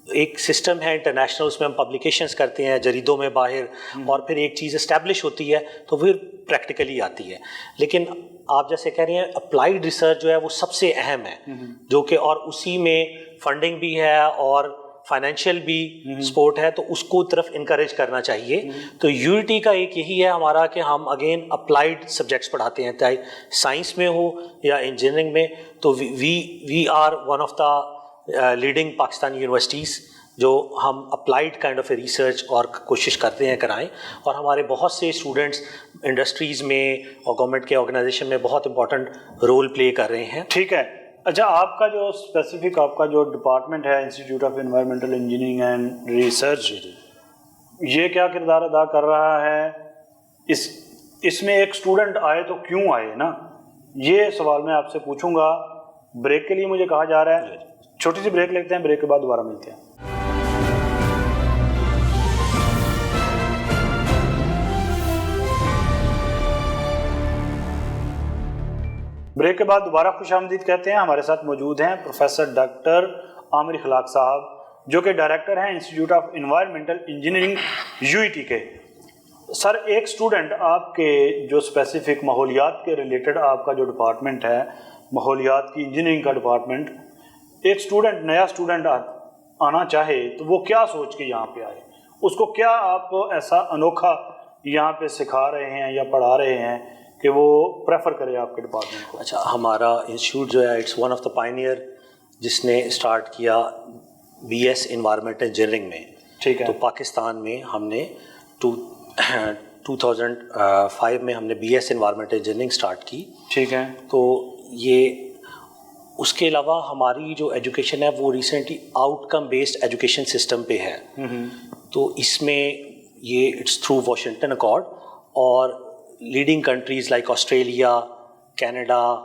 ایک سسٹم ہے انٹرنیشنل, اس میں ہم پبلیکیشنز کرتے ہیں جریدوں میں باہر, اور پھر ایک چیز اسٹیبلش ہوتی ہے تو پھر پریکٹیکلی آتی ہے. لیکن آپ جیسے کہہ رہے ہیں اپلائیڈ ریسرچ جو ہے وہ سب سے اہم ہے, جو کہ اور اسی میں فنڈنگ بھی ہے اور فائنینشیل بھی سپورٹ ہے, تو اس کو طرف انکریج کرنا چاہیے. تو یو ٹی کا ایک یہی ہے ہمارا کہ ہم اگین اپلائیڈ سبجیکٹس پڑھاتے ہیں, چاہے سائنس میں ہو یا انجینئرنگ میں. تو we are one of the leading Pakistani universities جو ہم applied kind of a research اور کوشش کرتے ہیں کرائیں, اور ہمارے بہت سے اسٹوڈنٹس انڈسٹریز میں اور گورنمنٹ کے آرگنائزیشن میں بہت امپورٹنٹ رول پلے کر رہے ہیں.
ٹھیک ہے. اچھا, آپ کا جو اسپیسیفک آپ کا جو ڈپارٹمنٹ ہے institute of environmental engineering and research, یہ کیا کردار ادا کر رہا ہے؟ اس میں ایک اسٹوڈنٹ آئے تو کیوں آئے نا, یہ سوال میں آپ سے پوچھوں گا. بریک کے لیے مجھے کہا جا رہا ہے, چھوٹی سی بریک لیتے ہیں, بریک کے بعد دوبارہ ملتے ہیں. بریک کے بعد دوبارہ خوش آمدید کہتے ہیں. ہمارے ساتھ موجود ہیں پروفیسر ڈاکٹر عامر اخلاق صاحب, جو کہ ڈائریکٹر ہیں institute of environmental engineering U E T کے. سر, ایک اسٹوڈنٹ آپ کے جو اسپیسیفک ماحولیات کے ریلیٹڈ آپ کا جو ڈپارٹمنٹ ہے, ماحولیات کی انجینئرنگ کا ڈپارٹمنٹ, ایک اسٹوڈنٹ, نیا اسٹوڈنٹ آنا چاہے تو وہ کیا سوچ کے یہاں پہ آئے؟ اس کو کیا آپ ایسا انوکھا یہاں پہ سکھا رہے ہیں یا پڑھا رہے ہیں کہ وہ پریفر کرے آپ کے ڈپارٹمنٹ کو؟
اچھا, ہمارا انسٹیٹیوٹ جو ہے it's one of the pioneer جس نے اسٹارٹ کیا بی ایس انوائرمنٹل انجینئرنگ میں.
ٹھیک ہے.
تو پاکستان میں ہم نے 2005 میں ہم نے B S environmental engineering start کی.
ٹھیک ہے.
تو یہ اس کے علاوہ ہماری جو ایجوکیشن ہے وہ ریسنٹلی آؤٹ کم بیسڈ ایجوکیشن سسٹم پہ ہے. تو اس میں یہ اٹس تھرو واشنگٹن اکارڈ, اور leading countries like Australia, Canada,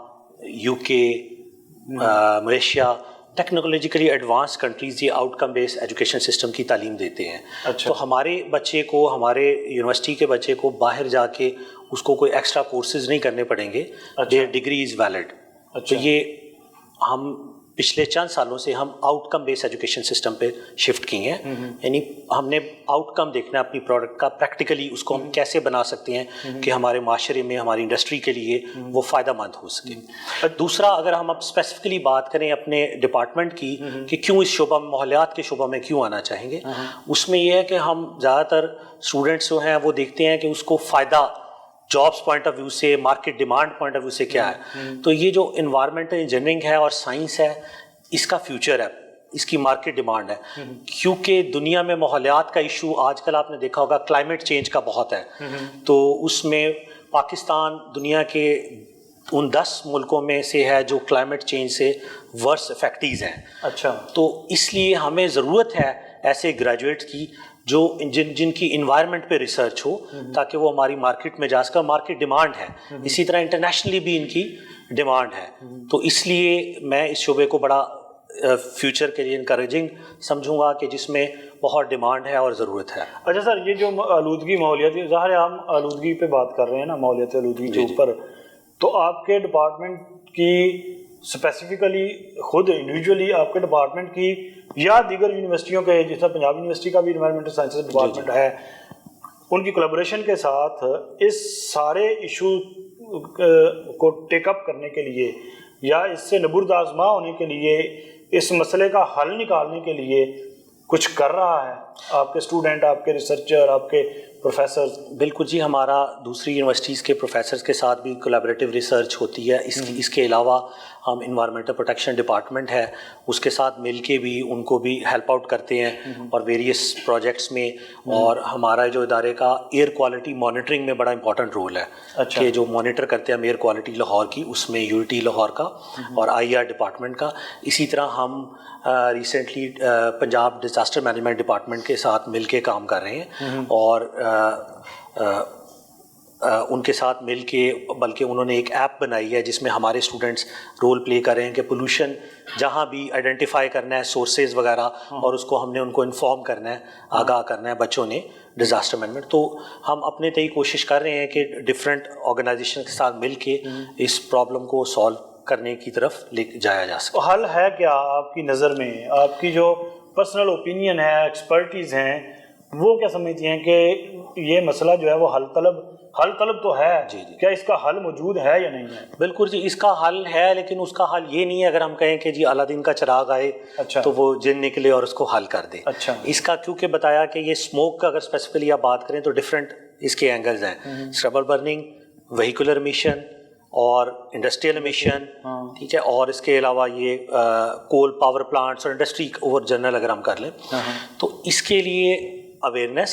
you کے, ملیشیا, ٹیکنالوجیکلی ایڈوانس کنٹریز یہ آؤٹ کم بیسڈ ایجوکیشن سسٹم کی تعلیم دیتے ہیں. تو ہمارے بچے کو, ہمارے یونیورسٹی کے بچے کو باہر جا کے اس کو کوئی ایکسٹرا کورسز نہیں کرنے پڑیں گے, دیئر ڈگری از ویلڈ. تو یہ ہم پچھلے چند سالوں سے ہم آؤٹ کم بیس ایجوکیشن سسٹم پہ شفٹ کی ہیں. یعنی ہم نے آؤٹ کم دیکھنا ہے اپنی پروڈکٹ کا, پریکٹیکلی اس کو ہم کیسے بنا سکتے ہیں کہ ہمارے معاشرے میں, ہماری انڈسٹری کے لیے وہ فائدہ مند ہو سکے. دوسرا, اگر ہم اب اسپیسیفکلی بات کریں اپنے ڈپارٹمنٹ کی کہ کیوں اس شعبہ میں, ماحولیات کے شعبہ میں کیوں آنا چاہیں گے, اس میں یہ ہے کہ ہم زیادہ تر اسٹوڈنٹس جو ہیں وہ دیکھتے ہیں کہ اس کو فائدہ جابس پوائنٹ آف ویو سے, market demand point of view سے کیا ہے. تو یہ جو انوائرمنٹل انجینئرنگ ہے اور سائنس ہے, اس کا فیوچر ہے اس کی مارکیٹ ڈیمانڈ ہے، کیونکہ دنیا میں ماحولیات کا ایشو آج کل آپ نے دیکھا ہوگا کلائمیٹ چینج کا بہت ہے، تو اس میں پاکستان دنیا کے ان 10 ملکوں میں سے ہے جو کلائمیٹ چینج سے ورس افیکٹیز ہیں.
اچھا،
تو اس لیے ہمیں ضرورت ہے ایسے گریجویٹس کی جو جن کی انوائرمنٹ پہ ریسرچ ہو تاکہ وہ ہماری مارکیٹ میں جا سکے. مارکیٹ ڈیمانڈ ہے، اسی طرح انٹرنیشنلی بھی ان کی ڈیمانڈ ہے. تو اس لیے میں اس شعبے کو بڑا فیوچر کے لیے انکریجنگ سمجھوں گا کہ جس میں بہت ڈیمانڈ ہے اور ضرورت ہے.
اچھا سر، یہ جو آلودگی ماحولیاتی، ظاہر ہے ہم آلودگی پہ بات کر رہے ہیں نا، ماحولیاتی آلودگی کے اوپر، تو آپ کے ڈپارٹمنٹ کی اسپیسیفکلی خود انڈیویجولی آپ کے ڈپارٹمنٹ کی یا دیگر یونیورسٹیوں کے، جیسا پنجاب یونیورسٹی کا بھی انوائرمنٹل سائنسز ڈپارٹمنٹ ہے، ان کی کولیبوریشن کے ساتھ اس سارے ایشو کو ٹیک اپ کرنے کے لیے یا اس سے نبرد آزما ہونے کے لیے، اس مسئلے کا حل نکالنے کے لیے کچھ کر رہا ہے آپ کے اسٹوڈنٹ، آپ کے ریسرچر، آپ کے پروفیسرز؟
بالکل جی، ہمارا دوسری یونیورسٹیز کے پروفیسرز کے ساتھ بھی کولیبریٹیو ریسرچ ہوتی ہے. اس کے علاوہ ہم انوائرمنٹل پروٹیکشن ڈپارٹمنٹ ہے، اس کے ساتھ مل کے بھی ان کو بھی ہیلپ آؤٹ کرتے ہیں اور ویریس پروجیکٹس میں. اور ہمارا جو ادارے کا ایئر کوالٹی مانیٹرنگ میں بڑا امپورٹنٹ رول ہے کہ جو مانیٹر کرتے ہیں ہم ایئر کوالٹی لاہور کی، اس میں یو ٹی لاہور کا اور IR ڈپارٹمنٹ کا. اسی طرح ہم recently Punjab disaster management department کے ساتھ مل کے کام کر رہے ہیں اور ان کے ساتھ مل کے، بلکہ انہوں نے ایک ایپ بنائی ہے جس میں ہمارے اسٹوڈنٹس رول پلے کر رہے ہیں کہ پولوشن جہاں بھی آئیڈینٹیفائی کرنا ہے سورسز وغیرہ، اور اس کو ہم نے ان کو انفارم کرنا ہے، آگاہ کرنا ہے بچوں نے ڈیزاسٹر مینجمنٹ. تو ہم اپنے تئیں کوشش کر رہے ہیں کہ ڈفرینٹ آرگنائزیشن کے ساتھ مل کے اس پرابلم کو سالو کرنے کی طرف لے جایا جا سکے.
حل ہے کیا آپ کی نظر میں؟ آپ کی جو پرسنل اوپینین ہے، ایکسپرٹیز ہیں، وہ کیا سمجھتی ہیں کہ یہ مسئلہ جو ہے وہ حل طلب تو ہے؟
جی.
کیا اس کا حل موجود ہے یا نہیں ہے؟
بالکل جی، اس کا حل ہے، لیکن اس کا حل یہ نہیں ہے اگر ہم کہیں کہ جی الادین کا چراغ آئے تو وہ جن نکلے اور اس کو حل کر دے.
اچھا،
اس کا کیونکہ بتایا کہ یہ اسموک کا اگر اسپیسیفکلی آپ بات کریں تو ڈفرینٹ اس کے اینگلز ہیں. اسٹربل برننگ، وہیکولر امیشن اور انڈسٹریل امیشن، ٹھیک ہے، اور اس کے علاوہ یہ کول پاور پلانٹس اور انڈسٹری اوور جنرل اگر ہم کر لیں تو اس کے لیے اویئرنیس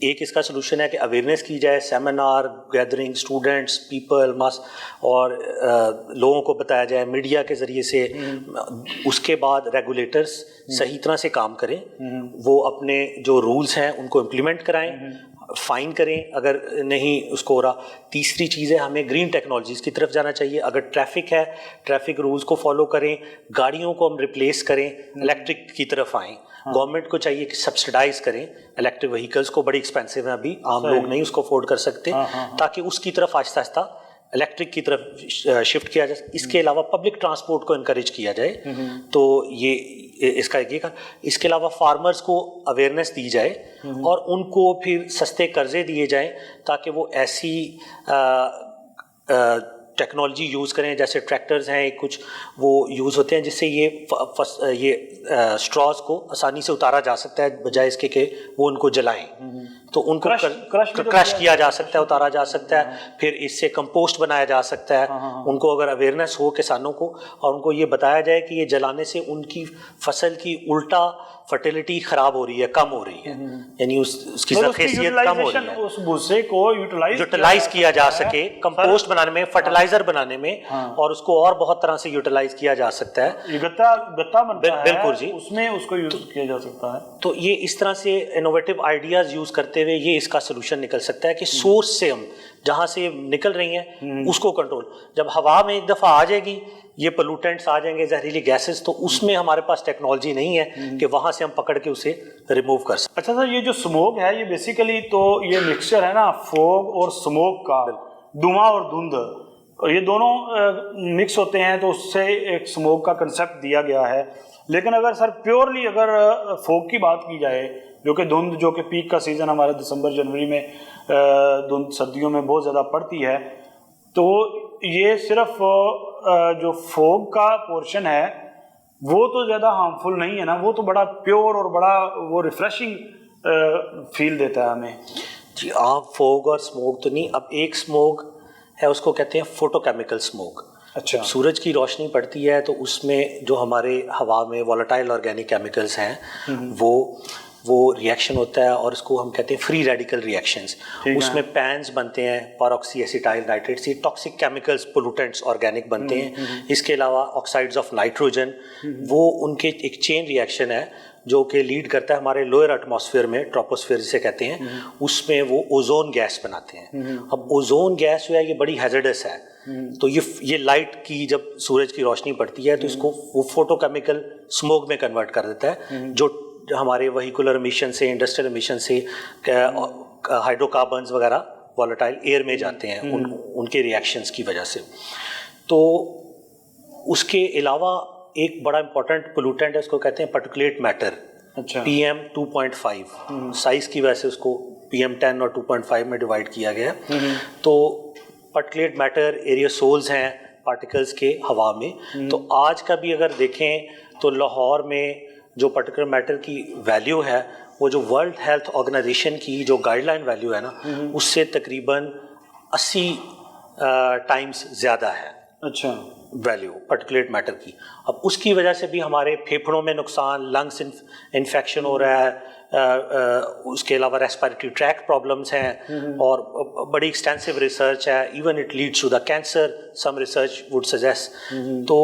ایک اس کا سلوشن ہے کہ اویئرنیس کی جائے، سیمینار، گیدرنگ، اسٹوڈنٹس، پیپل ماس، اور لوگوں کو بتایا جائے میڈیا کے ذریعے سے. اس کے بعد ریگولیٹرز صحیح طرح سے کام کریں، وہ اپنے جو رولز ہیں ان کو امپلیمنٹ کرائیں، فائن کریں اگر نہیں اس کو ہو رہا. تیسری چیز ہے ہمیں گرین ٹیکنالوجیز کی طرف جانا چاہیے. اگر ٹریفک ہے، ٹریفک رولز کو فالو کریں، گاڑیوں کو ہم ریپلیس کریں، الیکٹرک کی طرف آئیں. گورنمنٹ کو چاہیے کہ سبسڈائز کریں الیکٹرک وہیکلس کو، بڑی ایکسپینسو ہیں ابھی، عام لوگ نہیں اس کو افورڈ کر سکتے، تاکہ اس کی طرف آہستہ آہستہ الیکٹرک کی طرف شفٹ کیا جائے. اس کے علاوہ پبلک ٹرانسپورٹ کو انکریج کیا جائے. تو یہ اس کا ایک اس کے علاوہ فارمرز کو اویئرنیس دی جائے اور ان کو پھر سستے قرضے دیے جائیں تاکہ وہ ایسی ٹیکنالوجی یوز کریں، جیسے ٹریکٹرز ہیں کچھ وہ یوز ہوتے ہیں جس سے یہ اسٹراز کو آسانی سے اتارا جا سکتا ہے، بجائے اس کے کہ وہ ان کو جلائیں. تو ان کو کرش کیا جا سکتا ہے، اتارا جا سکتا ہے، پھر اس سے کمپوسٹ بنایا جا سکتا ہے. ان کو اگر اویئرنیس ہو کسانوں کو اور ان کو یہ بتایا جائے کہ یہ جلانے سے ان کی فصل کی الٹا فرٹیلیٹی خراب ہو رہی ہے، کم ہو رہی ہے، یعنی اس کی خیصیت کم ہو رہی ہے،
اس بھوسے کو
یوٹیلائز کیا جا سکے کمپوسٹ بنانے میں، فرٹیلائزر بنانے میں، اور اس کو اور بہت طرح سے یوٹیلائز کیا جا سکتا ہے.
گتا بنتا ہے،
بالکل جی،
اس میں اس کو یوز کیا جا سکتا ہے.
تو یہ اس طرح سے انوویٹو آئیڈیاز یوز کرتے ہوئے یہ اس کا سلوشن نکل سکتا ہے کہ سورس سے ہم جہاں سے نکل رہی ہیں اس کو کنٹرول. جب ہوا میں ایک دفعہ آ جائے گی یہ پولوٹنٹس آ جائیں گے، زہریلی گیسز، تو اس میں ہمارے پاس ٹیکنالوجی نہیں ہے کہ وہاں سے ہم پکڑ کے اسے ریموو کر سکیں.
اچھا سر، یہ جو سموگ ہے یہ بیسیکلی تو یہ مکسچر ہے نا فوگ اور سموگ کا، دھواں اور دھند، یہ دونوں مکس ہوتے ہیں تو اس سے ایک سموگ کا کنسیپٹ دیا گیا ہے. لیکن اگر سر پیورلی اگر فوگ کی بات کی جائے، جو کہ دھند، جو کہ پیک کا سیزن ہمارا دسمبر جنوری میں دھند سردیوں میں بہت زیادہ پڑتی ہے، تو یہ صرف جو فوگ کا پورشن ہے وہ تو زیادہ ہارمفل نہیں ہے نا، وہ تو بڑا پیور اور بڑا وہ ریفریشنگ فیل دیتا ہے ہمیں.
جی آپ فوگ اور اسموگ تو نہیں، اب ایک اسموگ ہے اس کو کہتے ہیں فوٹو کیمیکل اسموگ.
اچھا.
سورج کی روشنی پڑتی ہے تو اس میں جو ہمارے ہوا میں والیٹائل آرگینک کیمیکلز ہیں وہ ریئیکشن ہوتا ہے اور اس کو ہم کہتے ہیں فری ریڈیکل ریئیکشنز. اس میں پینز بنتے ہیں پاراکسی ایسیٹائل نائٹریٹس، یہ ٹاکسک کیمیکلز پولوٹنٹس آرگینک بنتے ہیں. اس کے علاوہ آکسائڈز آف نائٹروجن، وہ ان کے ایک چین ریئیکشن ہے جو کہ لیڈ کرتا ہے ہمارے لوئر ایٹماسفیئر میں، ٹراپوسفیئر جسے کہتے ہیں، اس میں وہ اوزون گیس بناتے ہیں. اب اوزون گیس جو ہے یہ بڑی ہیزرڈس ہے، تو یہ لائٹ کی جب سورج کی روشنی پڑتی ہے تو اس کو وہ فوٹو کیمیکل اسموک میں کنورٹ کر دیتا ہے، جو ہمارے وہیکولر امیشن سے، انڈسٹریل امیشن سے، ہائیڈرو کاربنز وغیرہ والیٹائل ایئر میں جاتے ہیں ان کے ریئیکشنز کی وجہ سے. تو اس کے علاوہ ایک بڑا امپورٹنٹ پولوٹنٹ ہے، اس کو کہتے ہیں پارٹیکولیٹ میٹر. PM 2.5 سائز کی وجہ سے اس کو PM 10 اور 2.5 میں ڈیوائڈ کیا گیا. تو پارٹیکولیٹ میٹر ایریوسولز ہیں پارٹیکلز کے ہوا میں. تو آج کا بھی اگر دیکھیں تو لاہور میں جو پارٹیکولر میٹر کی ویلیو ہے وہ جو ورلڈ ہیلتھ آرگنائزیشن کی جو گائیڈ لائن ویلیو ہے نا، اس سے تقریباً 80 ٹائمز زیادہ ہے.
اچھا.
ویلیو پارٹیکولیٹ میٹر کی. اب اس کی وجہ سے بھی ہمارے پھیپھڑوں میں نقصان، لنگس انفیکشن ہو رہا ہے، اس کے علاوہ ریسپیریٹری ٹریک پرابلمس ہیں، اور بڑی ایکسٹینسو ریسرچ ہے. Even it leads to the cancer, some research would suggest. تو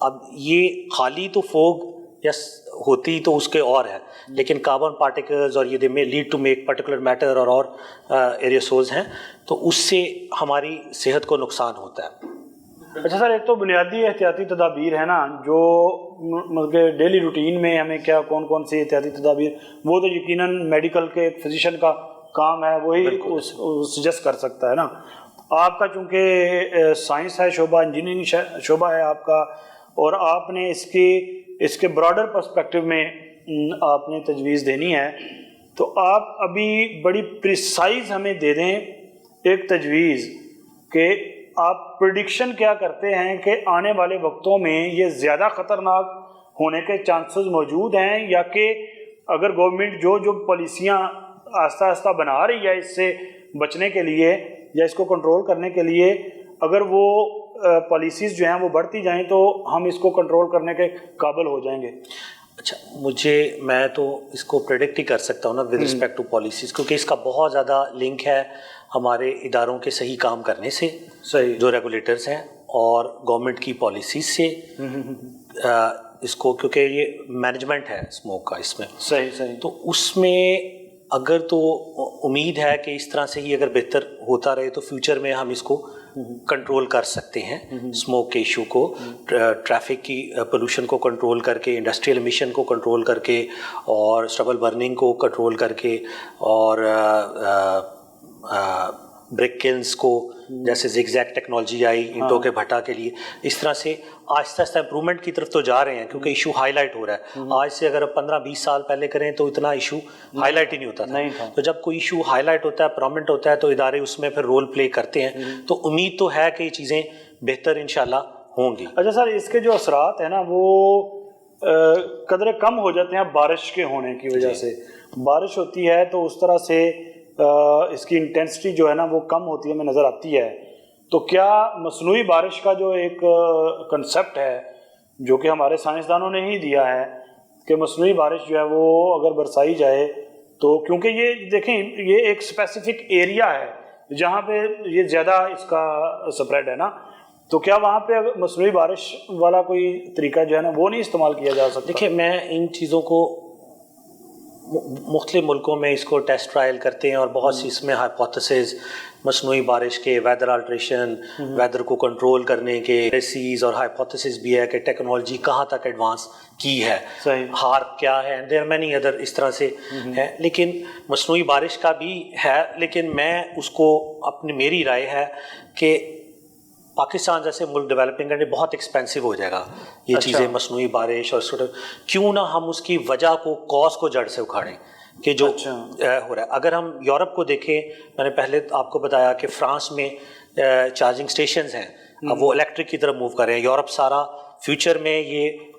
اب یہ خالی تو فوگ یس ہوتی تو اس کے اور ہے، لیکن کاربن پارٹیکلز اور یہ they may lead to make particular matter اور ایریوسولز ہیں، تو اس سے ہماری صحت کو نقصان ہوتا ہے.
اچھا سر، ایک تو بنیادی احتیاطی تدابیر ہے نا جو مطلب کہ ڈیلی روٹین میں ہمیں کیا کون سی احتیاطی تدابیر، وہ تو یقیناً میڈیکل کے ایک فزیشین کا کام ہے، وہی سجیسٹ کر سکتا ہے نا. آپ کا چونکہ سائنس ہے شعبہ، انجینئرنگ شعبہ ہے آپ کا، اور آپ نے اس کے براڈر پرسپیکٹو میں آپ نے تجویز دینی ہے، تو آپ ابھی بڑی پریسائز ہمیں دے دیں ایک تجویز کہ آپ پریڈکشن کیا کرتے ہیں کہ آنے والے وقتوں میں یہ زیادہ خطرناک ہونے کے چانسز موجود ہیں، یا کہ اگر گورنمنٹ جو پالیسیاں آہستہ آہستہ بنا رہی ہے اس سے بچنے کے لیے یا اس کو کنٹرول کرنے کے لیے، اگر وہ پالیسیز جو ہیں وہ بڑھتی جائیں تو ہم اس کو کنٹرول کرنے کے قابل ہو جائیں گے؟
اچھا، میں تو اس کو پریڈکٹ ہی کر سکتا ہوں نا ود رسپیکٹ ٹو پالیسیز، کیونکہ اس کا بہت زیادہ لنک ہے ہمارے اداروں کے صحیح کام کرنے سے، جو ریگولیٹرز ہیں، اور گورنمنٹ کی پالیسیز سے. اس کو کیونکہ یہ مینجمنٹ ہے اسموک کا اس میں،
صحیح. تو
اس میں اگر تو امید ہے کہ اس طرح سے ہی اگر بہتر ہوتا رہے تو فیوچر میں ہم اس کو کنٹرول کر سکتے ہیں، اسموک کے ایشو کو، ٹریفک کی پولوشن کو کنٹرول کر کے، انڈسٹریل امیشن کو کنٹرول کر کے، اور اسٹبل برننگ کو کنٹرول کر کے، اور بریک کلنس کو، جیسے زگ زیگ ٹیکنالوجی آئی اینٹوں کے بھٹا کے لیے، اس طرح سے آہستہ آہستہ امپرومنٹ کی طرف تو جا رہے ہیں، کیونکہ ایشو ہائی لائٹ ہو رہا ہے. آج سے اگر 15-20 سال پہلے کریں تو اتنا ایشو ہائی لائٹ ہی نہیں ہوتا تھا. تو جب کوئی ایشو ہائی لائٹ ہوتا ہے، پرومنٹ ہوتا ہے، تو ادارے اس میں پھر رول پلے کرتے ہیں. تو امید تو ہے کہ یہ چیزیں بہتر انشاءاللہ ہوں گی.
اچھا سر، اس کے جو اثرات ہیں نا وہ قدرے کم ہو جاتے ہیں بارش کے ہونے کی وجہ سے. بارش ہوتی ہے تو اس طرح سے اس کی انٹینسٹی جو ہے نا وہ کم ہوتی ہے، ہمیں نظر آتی ہے. تو کیا مصنوعی بارش کا جو ایک کنسیپٹ ہے جو کہ ہمارے سائنسدانوں نے ہی دیا ہے کہ مصنوعی بارش جو ہے وہ اگر برسائی جائے تو، کیونکہ یہ دیکھیں یہ ایک اسپیسیفک ایریا ہے جہاں پہ یہ زیادہ اس کا سپریڈ ہے نا، تو کیا وہاں پہ مصنوعی بارش والا کوئی طریقہ جو ہے نا وہ نہیں استعمال کیا جا سکتا؟
دیکھیں، میں ان چیزوں کو مختلف ملکوں میں اس کو ٹیسٹ ٹرائل کرتے ہیں، اور بہت سی اس میں ہائپوتھسز مصنوعی بارش کے، ویدر آلٹریشن، ویدر کو کنٹرول کرنے کے ریسیز، اور ہائپوتھسز بھی ہے کہ ٹیکنالوجی کہاں تک ایڈوانس کی ہے، ہارپ کیا ہے، دیر مینی ادر اس طرح سے ہے. لیکن مصنوعی بارش کا بھی ہے، لیکن میں اس کو میری رائے ہے کہ پاکستان جیسے ملک ڈیولپنگ کنٹری بہت ایکسپینسو ہو جائے گا یہ چیزیں، مصنوعی بارش اور کیوں نہ ہم اس کی وجہ کو، کاز کو جڑ سے اکھاڑیں کہ جو ہو رہا ہے. اگر ہم یورپ کو دیکھیں، میں نے پہلے آپ کو بتایا کہ فرانس میں چارجنگ اسٹیشنز ہیں، اب وہ الیکٹرک کی طرف موو کر رہے ہیں. یورپ سارا فیوچر میں یہ